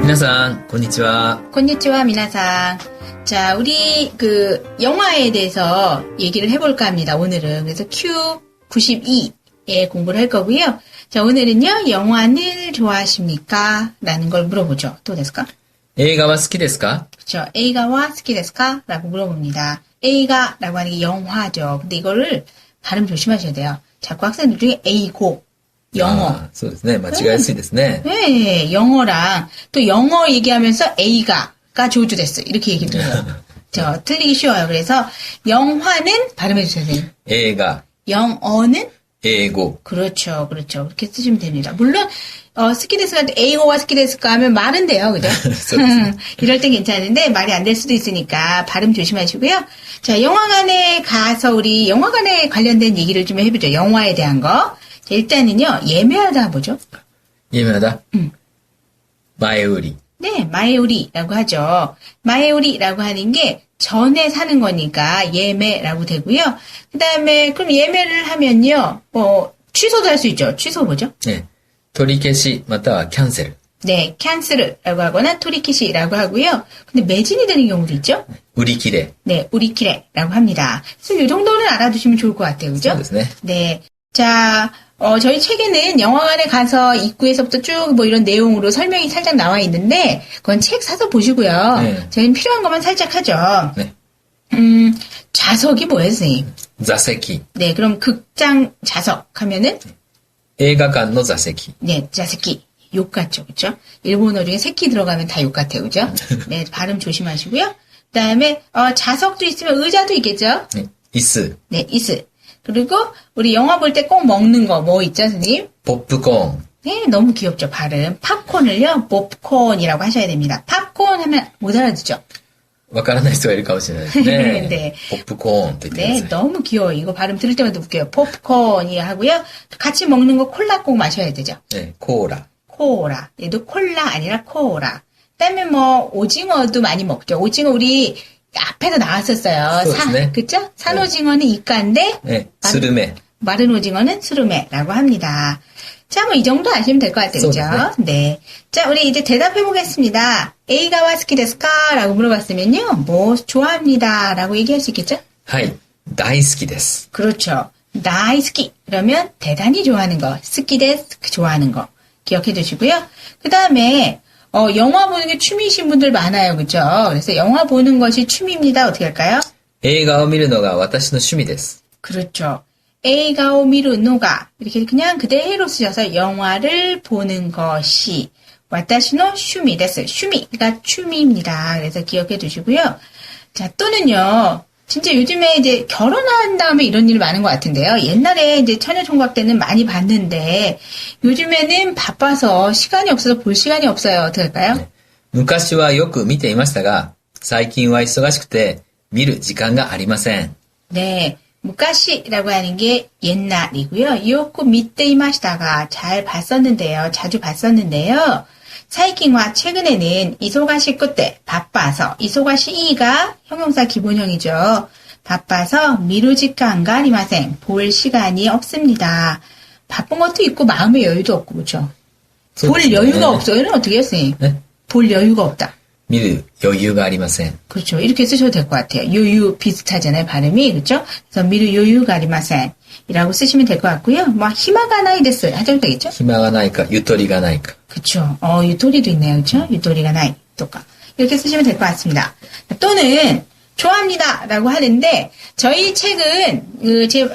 皆さん, こんにちは. 곤니치와 미나상. 자, 우리 영화에 대해서 얘기를 해볼까 합니다. 오늘은. 그래서 Q92에 공부를 할 거고요. 자, 오늘은요, 영화를 좋아하십니까? 라는 걸 물어보죠. 또 됐을까? 映画は好きですか? 그렇죠. 에이가와 스키 데스까? 라고 물어봅니다. 에이가라고 하는 게 영화죠. 근데 이거를 발음 조심하셔야 돼요. 자꾸 학생들 중에 에이고, 영어. そうですね。間違いやすいですね. 네, 영어랑 또 영어 얘기하면서 에이가가 조주됐어. 이렇게 얘기를 해요. 틀리기 쉬워요. 그래서 영화는 발음해 주세요, 선생님. 映画, 영어는 英語. 그렇죠. 그렇게 쓰시면 됩니다. 물론 스키데스가 에이고와 스키데스가 하면 말은 돼요, 그죠? 이럴 땐 괜찮은데 말이 안 될 수도 있으니까 발음 조심하시고요. 자, 영화관에 가서 우리 영화관에 관련된 얘기를 좀 해보죠. 영화에 대한 거. 자, 일단은요, 예매하다 뭐죠? 예매하다? 前売り. 네, 마에우리라고 하죠. 마에우리라고 하는 게 전에 사는 거니까 예매라고 되고요. 그 다음에 그럼 예매를 하면요, 취소도 할 수 있죠. 취소 뭐죠? 네, 取り消しまたは cancel. 네, 캔슬이라고 하거나 토리키시라고 하고요. 근데 매진이 되는 경우도 있죠? 우리키레. 네, 우리키레라고 합니다. 그래서 이 정도는 알아두시면 좋을 것 같아요, 그죠? 네. 네, 자. 저희 책에는 영화관에 가서 입구에서부터 쭉 이런 내용으로 설명이 살짝 나와 있는데, 그건 책 사서 보시고요. 네. 저희는 필요한 것만 살짝 하죠. 네. 좌석이 뭐예요, 선생님? 座席. 네, 그럼 극장 좌석 하면은? 映画館の座席. 네, 자세키. 욕 같죠, 그죠? 일본어 중에 새끼 들어가면 다 욕 같아요, 그죠? 네, 발음 조심하시고요. 그 다음에, 좌석도 있으면 의자도 있겠죠? 네, 이스. 네, 이스. 그리고 우리 영화 볼 때 꼭 먹는 거 뭐 있죠, 선생님? popcorn. 네, 너무 귀엽죠, 발음. 팝콘을요, popcorn이라고 하셔야 됩니다. 팝콘 하면 못 알아듣죠? わからない人がいるかもしれないですね. 네. popcornと言ってください. 네, 너무 귀여워요. 이거 발음 들을 때마다 웃겨요. popcorn이 하고요. 같이 먹는 거 콜라 꼭 마셔야 되죠? 네, 코라. 코라. 얘도 콜라 아니라 코라. 그다음에 오징어도 많이 먹죠. 오징어 우리 앞에서 나왔었어요. 네. 그쵸? 산오징어는 이과인데, 네, 스르메. 마른 오징어는 스루메라고 합니다. 자, 이 정도 아시면 될 것 같아요. 그죠? 네. 자, 우리 이제 대답해 보겠습니다. 에이가와 스키 데스까? 라고 물어봤으면요. 좋아합니다. 라고 얘기할 수 있겠죠? はい、大好きです. 그렇죠. 다이스키. 그러면 대단히 좋아하는 거. 스키 데스, 좋아하는 거. 기억해 두시고요. 그 다음에, 영화 보는 게 취미이신 분들 많아요. 그죠? 그래서 영화 보는 것이 취미입니다. 어떻게 할까요? 映画を見るのが私の趣味です. 그렇죠. 에이가오 미루노가 이렇게 그냥 그대로 쓰셔서 영화를 보는 것이 와타시노 슈미 데스. 슈미가 취미입니다. 그래서 기억해 두시고요. 자, 또는요. 진짜 요즘에 이제 결혼한 다음에 이런 일 많은 것 같은데요. 옛날에 이제 처녀총각 때는 많이 봤는데 요즘에는 바빠서 시간이 없어서 볼 시간이 없어요. 어떻게 할까요? 네. 昔はよく見ていましたが、最近は忙しくて見る時間がありません. 네. 무카시라고 하는 게 옛날이고요. 요코 밑에 이마시다가 잘 봤었는데요. 자주 봤었는데요. 사이킹과 최근에는 이소가시 끝에 바빠서 이소가시이가 형용사 기본형이죠. 바빠서 미루지칸가 아리마생 볼 시간이 없습니다. 바쁜 것도 있고 마음의 여유도 없고 그렇죠. 볼 여유가 없어요는 어떻게 했어요? 네? 볼 여유가 없다. 見る余裕がありません. 그렇죠. 이렇게 쓰셔도 될 것 같아요. 요유 비슷하잖아요. 발음이. 그렇죠? 그래서 미루 요유가 아리마센 이라고 쓰시면 될 것 같고요. 히마가 나이 데스 하셔도 되겠죠? 暇がないか、ゆとりがないか. 그렇죠. 유토리도 있네요. 그렇죠? 유토리가 나이 또까 이렇게 쓰시면 될 것 같습니다. 또는 좋아합니다. 라고 하는데, 저희 책은, 제가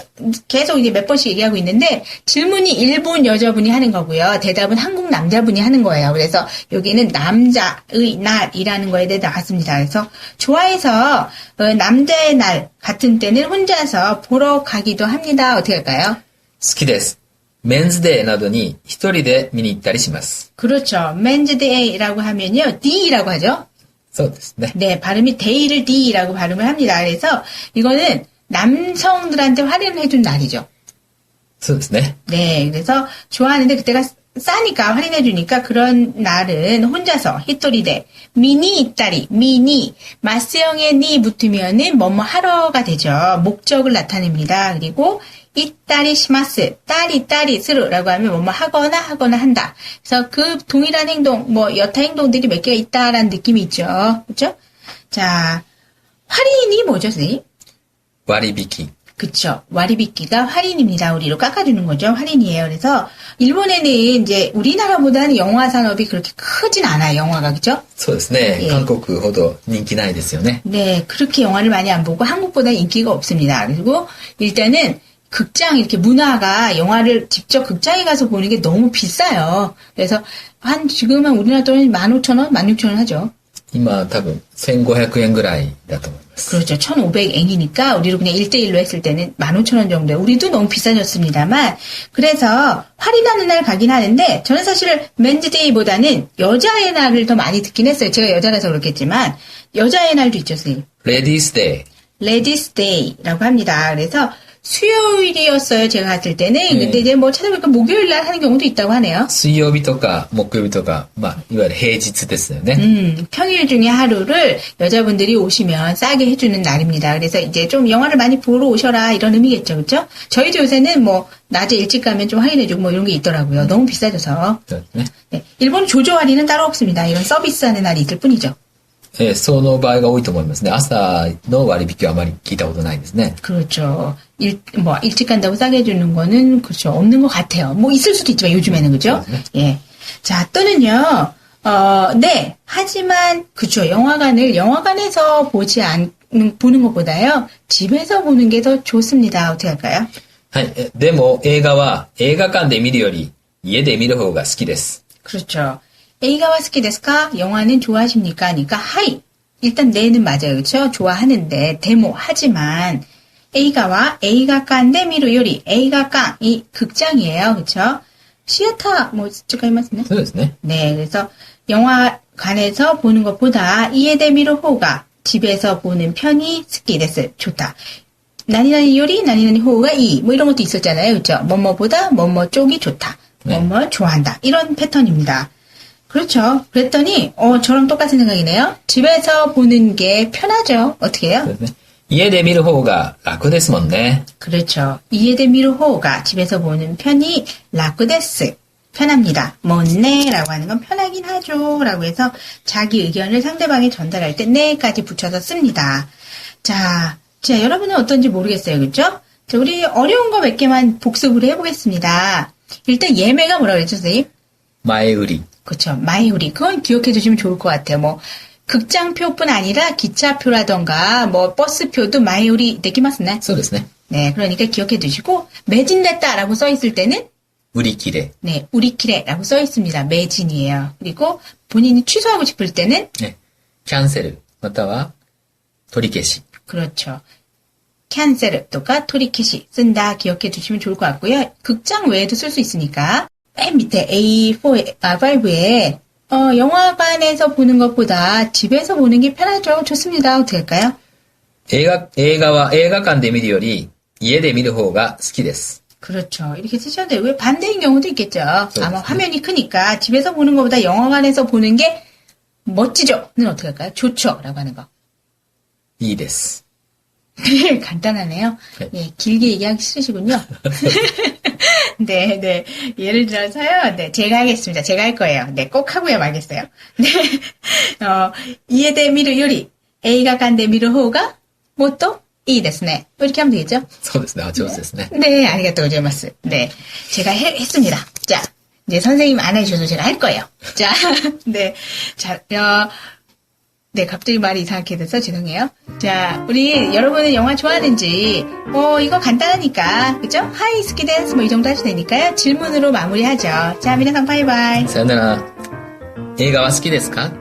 계속 이제 몇 번씩 얘기하고 있는데, 질문이 일본 여자분이 하는 거고요. 대답은 한국 남자분이 하는 거예요. 그래서 여기는 남자의 날이라는 거에 대해 나왔습니다. 그래서 좋아해서, 남자의 날 같은 때는 혼자서 보러 가기도 합니다. 어떻게 할까요? 好きです. メンズデーなどに一人で見に行ったりします. 그렇죠. 맨즈데이라고 하면요. D라고 하죠. そうですね. 네, 발음이 데이를 D라고 발음을 합니다. 그래서 이거는 남성들한테 할인을 해준 날이죠. そうですね. 네, 그래서 좋아하는데 그때가 싸니까 할인해주니까 그런 날은 혼자서 히토리데 미니 이따리 미니 마스형에 니 붙으면은 뭐뭐 하러가 되죠. 목적을 나타냅니다. 그리고 이따리 시마스 따리 스루라고 하면 뭐뭐 하거나 한다. 그래서 그 동일한 행동 뭐 여타 행동들이 몇 개가 있다라는 느낌이 있죠. 그렇죠? 자 할인이 뭐죠, 선생님? 와리비키. 그쵸. 와리비키가 할인입니다. 우리로 깎아주는 거죠. 할인이에요. 그래서, 일본에는 이제 우리나라보다는 영화 산업이 그렇게 크진 않아요. 영화가, 그죠? そうですね。 예. 韓国ほど人気ないですよね。 네, 그렇게 영화를 많이 안 보고 한국보다 인기가 없습니다. 그리고 일단은 극장, 이렇게 문화가 영화를 직접 극장에 가서 보는 게 너무 비싸요. 그래서 지금은 우리나라 돈이 15,000원, 16,000원 하죠. 今多分1500円ぐらいだと思います。 그렇죠. 1,500엔이니까 우리로 그냥 1대1로 했을 때는 15,000원 정도에 우리도 너무 비싸졌습니다만 그래서 할인하는 날 가긴 하는데 저는 사실 맨즈데이보다는 여자의 날을 더 많이 듣긴 했어요. 제가 여자라서 그렇겠지만 여자의 날도 있죠, 선생님. レディースデ 레디스데이라고 합니다. 그래서 수요일이었어요. 제가 갔을 때는. 근데 이제 뭐 찾아보니까 목요일 날 하는 경우도 있다고 하네요. ー、水曜日とか木曜日とか、まあ、いわゆる平日ですよね。 평일 중에 하루를 여자분들이 오시면 싸게 해주는 날입니다. 그래서 이제 좀 영화를 많이 보러 오셔라 이런 의미겠죠, 그렇죠? 저희도 요새는 뭐 낮에 일찍 가면 좀 할인해주고 뭐 이런 게 있더라고요. 너무 비싸져서. そうですね。 네, 일본 조조 할인은 따로 없습니다. 이런 서비스하는 날이 있을 뿐이죠. その場合が多いと思いますね。朝の割引はあまり聞いたことないですね。 그렇죠. 일찍 간다고 싸게 해주는 거는, 그렇죠. 없는 것 같아요. 뭐, 있을 수도 있지만, 요즘에는, 그죠? 예. 자, 또는요, 네. 하지만, 그쵸. 영화관에서 보는 것보다요, 집에서 보는 게 더 좋습니다. 어떻게 할까요? はい。でも映画は映画館で見るより家で見る方が好きです。 그렇죠. A가와 스키 데스까? 영화는 좋아하십니까? 그러니까, 하이. 일단, 네는 맞아요. 그렇죠? 좋아하는데, 데모, 하지만, A가와 A가간데 미루 요리. A가간이 극장이에요. 그렇죠? 시어터, 뭐, 찌까이마스네? そうですね。 네, 그래서, 영화관에서 보는 것보다, 이에데 미루 호가, 집에서 보는 편이 스키 데스. 좋다. 나니나니 요리, 나니나니 호가 이. 뭐 이런 것도 있었잖아요. 그렇죠? 뭐뭐보다 뭐뭐 쪽이 좋다. 네. 뭐뭐 좋아한다. 이런 패턴입니다. 그렇죠. 그랬더니 저랑 똑같은 생각이네요. 집에서 보는 게 편하죠. 어떻게 해요? そうですね。家で見る方が楽ですもんね。 그렇죠. 이에데 미루호가 집에서 보는 편이 라쿠데스. 편합니다. 뭔네라고 하는 건 편하긴 하죠. 라고 해서 자기 의견을 상대방에 전달할 때 네까지 붙여서 씁니다. 자, 여러분은 어떤지 모르겠어요. 그렇죠? 자, 우리 어려운 거 몇 개만 복습을 해보겠습니다. 일단 예매가 뭐라고 그랬죠, 선생님? 前売り。 그렇죠. 마이우리. 그건 기억해 두시면 좋을 것 같아요. 뭐 극장표뿐 아니라 기차표라던가 뭐 버스표도 마이우리 되기마스네. そうですね。 네, 그러니까 기억해 두시고 매진됐다라고 써 있을 때는 売り切れ。 네, 우리키레라고 써 있습니다. 매진이에요. 그리고 본인이 취소하고 싶을 때는 ね。キャンセル。または取り消し。 그렇죠. 캔셀 또가 토리키시 쓴다 기억해 두시면 좋을 것 같고요. 극장 외에도 쓸 수 있으니까 맨 밑에 A5에 영화관에서 보는 것보다 집에서 보는 게 편하죠. 좋습니다. 어떻게 할까요? 映画は映画館で見るより家で見る方が好きです。 그렇죠. 이렇게 쓰셔도 되고요. 반대인 경우도 있겠죠. 그렇죠. 아마 화면이 크니까 집에서 보는 것보다 영화관에서 보는 게 멋지죠.는 어떻게 할까요? 좋죠. 라고 하는 거. いいです。 간단하네요. 네. 예, 길게 얘기하기 싫으시군요. 네. 예를 들어서요. 네, 제가 하겠습니다. 제가 할 거예요. 네, 꼭 하고야 말겠어요. 네. 이에데 미루 요리, A가 간데 미루 호가, 뭐또? 이ですね. 이렇게 하면 되겠죠? そうですね。あ、上手ですね。 네, 아리가또 고자이마스. 네. 제가 했습니다. 자, 이제 선생님 안 해주셔서 제가 할 거예요. 자, 네. 자, 네, 갑자기 말이 이상하게 돼서 죄송해요. 자, 우리 여러분은 영화 좋아하는지, 이거 간단하니까, 그죠? 하이 스키 댄스 뭐 이 정도 하시면 되니까요. 질문으로 마무리하죠. 자, 미나상 바이바이. さよなら。映画は好きですか